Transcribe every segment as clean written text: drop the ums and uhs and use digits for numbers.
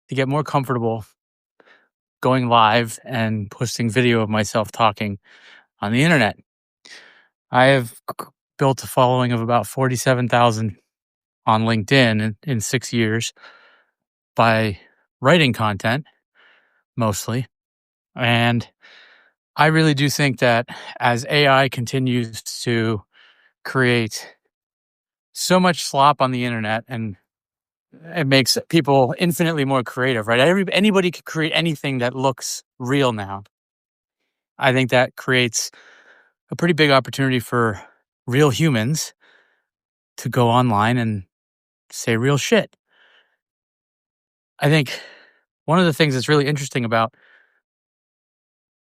to get more comfortable going live and posting video of myself talking on the internet. I have built a following of about 47,000 on LinkedIn in 6 years by writing content mostly. And I really do think that as AI continues to create so much slop on the internet, and it makes people infinitely more creative, right? Anybody could create anything that looks real now. I think that creates a pretty big opportunity for real humans to go online and say real shit. I think one of the things that's really interesting about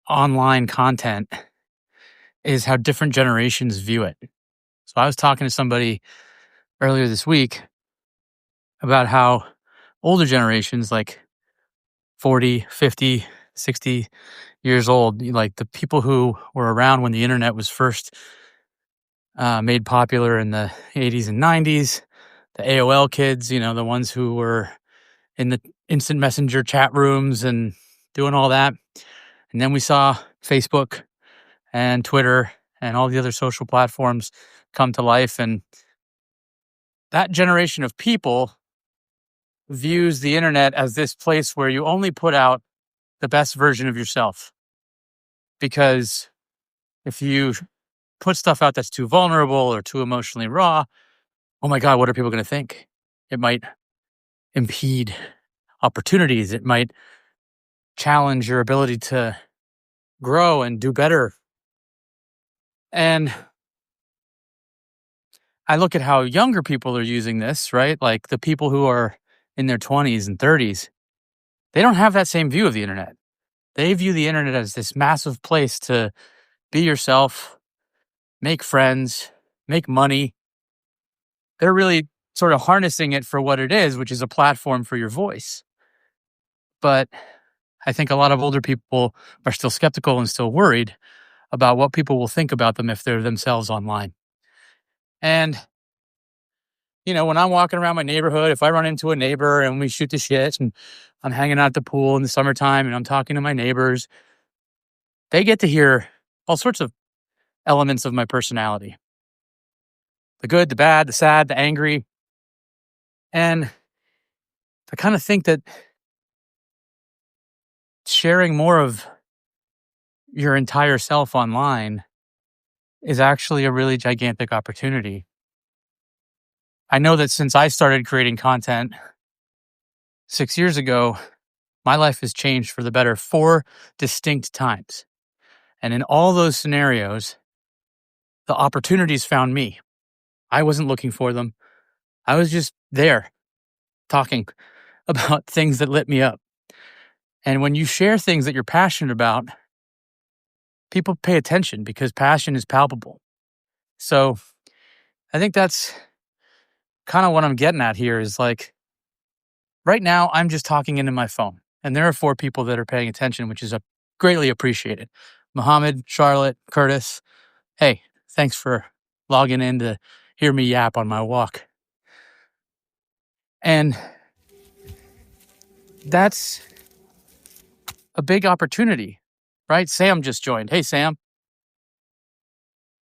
online content is how different generations view it. So I was talking to somebody earlier this week about how older generations, like 40, 50, 60 years old, like the people who were around when the internet was first made popular in the 80s and 90s, the AOL kids, the ones who were in the instant messenger chat rooms and doing all that. And then we saw Facebook and Twitter and all the other social platforms come to life. And that generation of people views the internet as this place where you only put out the best version of yourself. Because if you put stuff out that's too vulnerable or too emotionally raw, oh my God, what are people going to think? It might impede opportunities. It might challenge your ability to grow and do better. And I look at how younger people are using this, right? Like the people who are in their 20s and 30s, they don't have that same view of the internet. They view the internet as this massive place to be yourself, make friends, make money. They're really sort of harnessing it for what it is, which is a platform for your voice. But I think a lot of older people are still skeptical and still worried about what people will think about them if they're themselves online. And, when I'm walking around my neighborhood, if I run into a neighbor and we shoot the shit and I'm hanging out at the pool in the summertime and I'm talking to my neighbors, they get to hear all sorts of elements of my personality. The good, the bad, the sad, the angry. And I kind of think that sharing more of your entire self online is actually a really gigantic opportunity. I know that since I started creating content 6 years ago, my life has changed for the better 4 distinct times. And in all those scenarios, the opportunities found me. I wasn't looking for them. I was just there talking about things that lit me up. And when you share things that you're passionate about, people pay attention because passion is palpable. So I think that's kind of what I'm getting at here is like, right now I'm just talking into my phone and there are 4 people that are paying attention, which is greatly appreciated. Mohammed, Charlotte, Curtis. Hey, thanks for logging in to hear me yap on my walk. And that's a big opportunity, right? Sam just joined. Hey, Sam.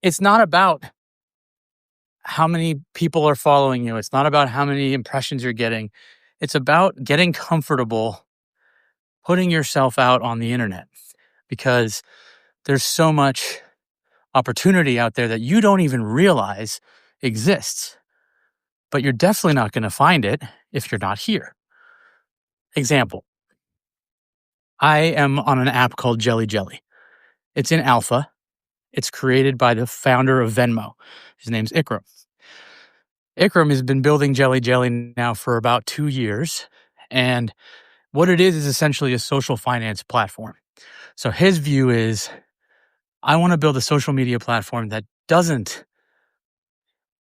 It's not about how many people are following you. It's not about how many impressions you're getting. It's about getting comfortable putting yourself out on the internet because there's so much opportunity out there that you don't even realize exists. But you're definitely not going to find it if you're not here. Example. I am on an app called Jelly Jelly. It's in alpha. It's created by the founder of Venmo. His name's Ikram. Ikram has been building Jelly Jelly now for about 2 years. And what it is essentially a social finance platform. So his view is, I want to build a social media platform that doesn't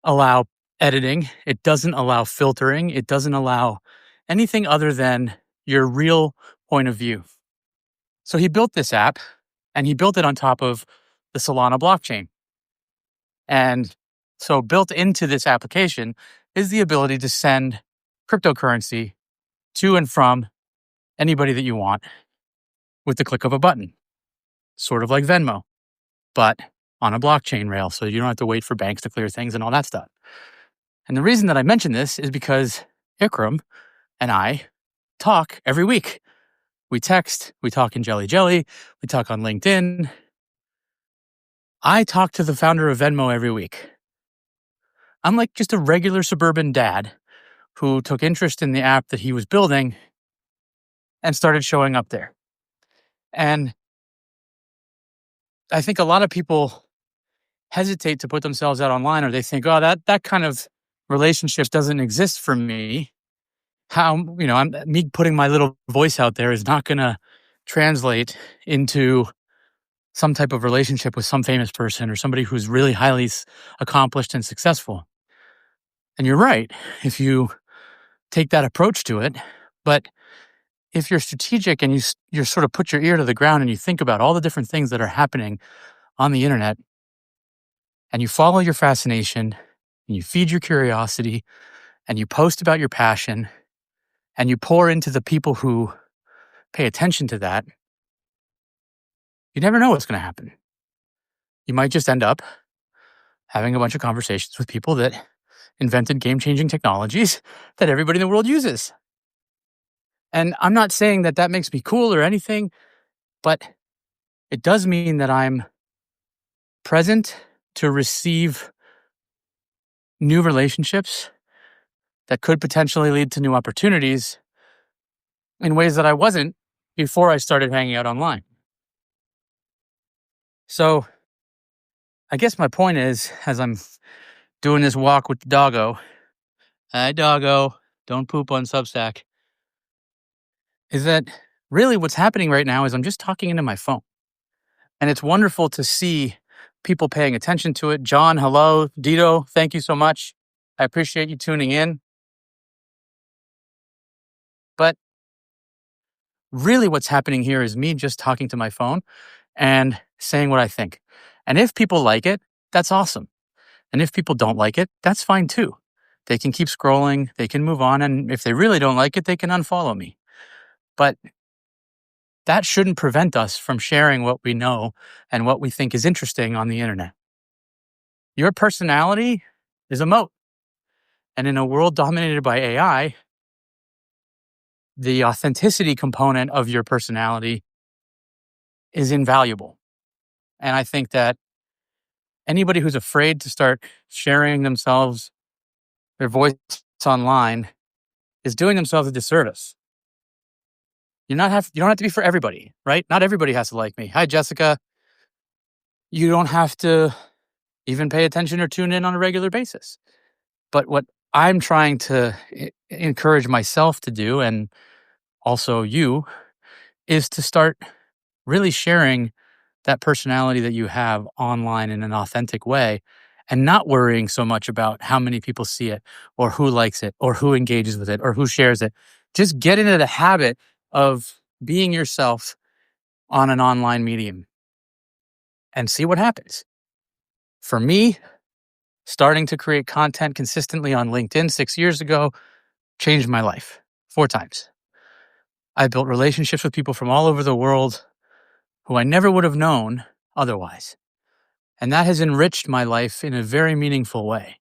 allow editing. It doesn't allow filtering. It doesn't allow anything other than your real point of view. So he built this app and he built it on top of the Solana blockchain. And so built into this application is the ability to send cryptocurrency to and from anybody that you want with the click of a button, sort of like Venmo, but on a blockchain rail. So you don't have to wait for banks to clear things and all that stuff. And the reason that I mention this is because Ikram and I talk every week. We text, we talk in Jelly Jelly, we talk on LinkedIn. I talk to the founder of Venmo every week. I'm like just a regular suburban dad who took interest in the app that he was building and started showing up there. And I think a lot of people hesitate to put themselves out online, or they think, oh, that kind of relationship doesn't exist for me. How, me putting my little voice out there is not going to translate into some type of relationship with some famous person or somebody who's really highly accomplished and successful. And you're right, if you take that approach to it. But if you're strategic and you sort of put your ear to the ground and you think about all the different things that are happening on the internet, and you follow your fascination, and you feed your curiosity, and you post about your passion, and you pour into the people who pay attention to that, you never know what's going to happen. You might just end up having a bunch of conversations with people that invented game-changing technologies that everybody in the world uses. And I'm not saying that that makes me cool or anything, but it does mean that I'm present to receive new relationships that could potentially lead to new opportunities in ways that I wasn't before I started hanging out online. So I guess my point is, as I'm doing this walk with the doggo, hi doggo, don't poop on Substack, is that really what's happening right now is I'm just talking into my phone. And it's wonderful to see people paying attention to it. John, hello. Dito, thank you so much. I appreciate you tuning in. But really what's happening here is me just talking to my phone and saying what I think. And if people like it, that's awesome. And if people don't like it, that's fine too. They can keep scrolling, they can move on. And if they really don't like it, they can unfollow me. But that shouldn't prevent us from sharing what we know and what we think is interesting on the internet. Your personality is a moat. And in a world dominated by AI, the authenticity component of your personality is invaluable. And I think that anybody who's afraid to start sharing themselves, their voice online, is doing themselves a disservice. You don't have to be for everybody, right? Not everybody has to like me. Hi, Jessica. You don't have to even pay attention or tune in on a regular basis. But what I'm trying to encourage myself to do, and also you, is to start really sharing that personality that you have online in an authentic way and not worrying so much about how many people see it or who likes it or who engages with it or who shares it. Just get into the habit of being yourself on an online medium and see what happens. For me, starting to create content consistently on LinkedIn 6 years ago changed my life 4 times. I built relationships with people from all over the world who I never would have known otherwise. And that has enriched my life in a very meaningful way.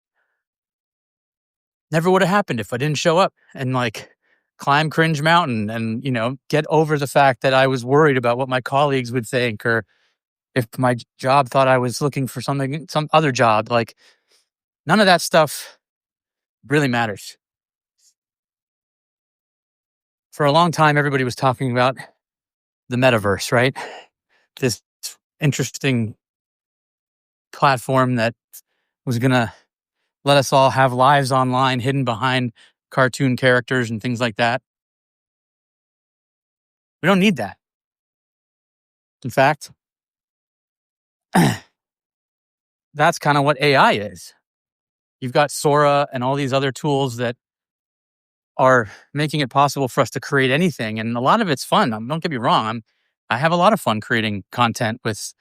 Never would have happened if I didn't show up and climb Cringe Mountain and, get over the fact that I was worried about what my colleagues would think, or if my job thought I was looking for some other job. None of that stuff really matters. For a long time, everybody was talking about the metaverse, right? This interesting platform that was going to let us all have lives online hidden behind cartoon characters and things like that. We don't need that. In fact, that's kind of what AI is. You've got Sora and all these other tools that are making it possible for us to create anything. And a lot of it's fun. Don't get me wrong. I have a lot of fun creating content with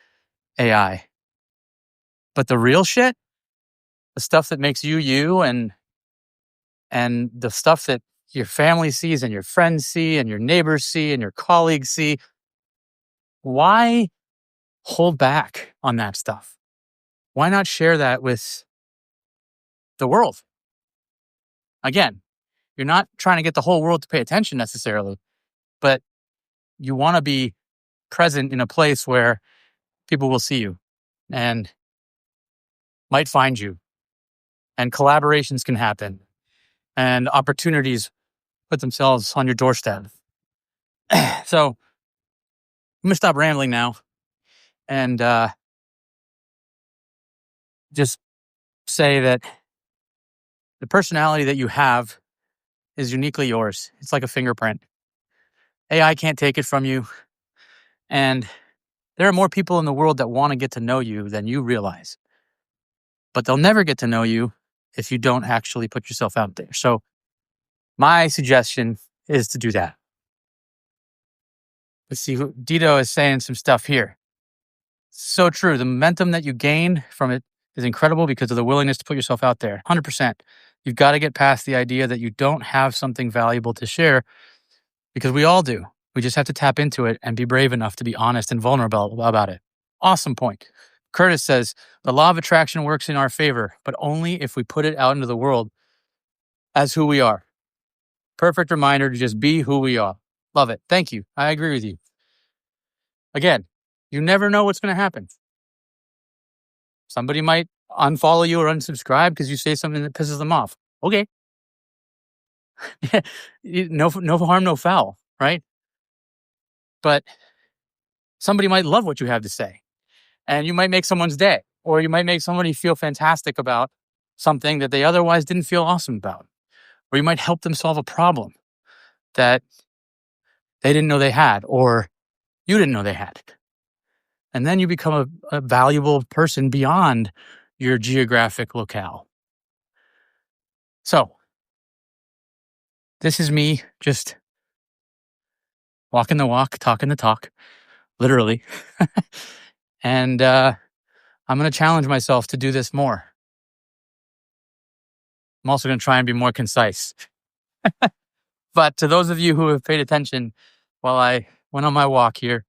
AI. But the real shit, the stuff that makes you, and the stuff that your family sees and your friends see and your neighbors see and your colleagues see. Why hold back on that stuff? Why not share that with the world? Again, you're not trying to get the whole world to pay attention necessarily, but you want to be present in a place where people will see you and might find you, and collaborations can happen, and opportunities put themselves on your doorstep. So I'm going to stop rambling now and just say that the personality that you have is uniquely yours. It's like a fingerprint. AI can't take it from you. And there are more people in the world that want to get to know you than you realize. But they'll never get to know you if you don't actually put yourself out there. So my suggestion is to do that. Let's see, Dito is saying some stuff here. So true. The momentum that you gain from it is incredible because of the willingness to put yourself out there. 100%. You've got to get past the idea that you don't have something valuable to share, because we all do. We just have to tap into it and be brave enough to be honest and vulnerable about it. Awesome point. Curtis says, the law of attraction works in our favor, but only if we put it out into the world as who we are. Perfect reminder to just be who we are. Love it. Thank you. I agree with you. Again, you never know what's going to happen. Somebody might unfollow you or unsubscribe because you say something that pisses them off. Okay. No harm, no foul, right? But somebody might love what you have to say, and you might make someone's day, or you might make somebody feel fantastic about something that they otherwise didn't feel awesome about, or you might help them solve a problem that they didn't know they had, or you didn't know they had. And then you become a valuable person beyond your geographic locale. So this is me just walking the walk, talking the talk, literally. And I'm going to challenge myself to do this more. I'm also going to try and be more concise. But to those of you who have paid attention while I went on my walk here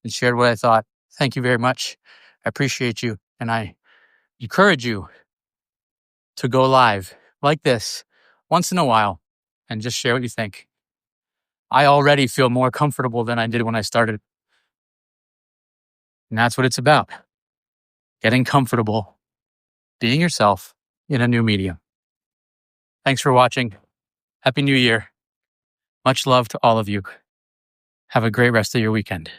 and shared what I thought, thank you very much. I appreciate you. And I encourage you to go live like this once in a while and just share what you think. I already feel more comfortable than I did when I started. And that's what it's about. Getting comfortable, being yourself in a new medium. Thanks for watching. Happy New Year. Much love to all of you. Have a great rest of your weekend.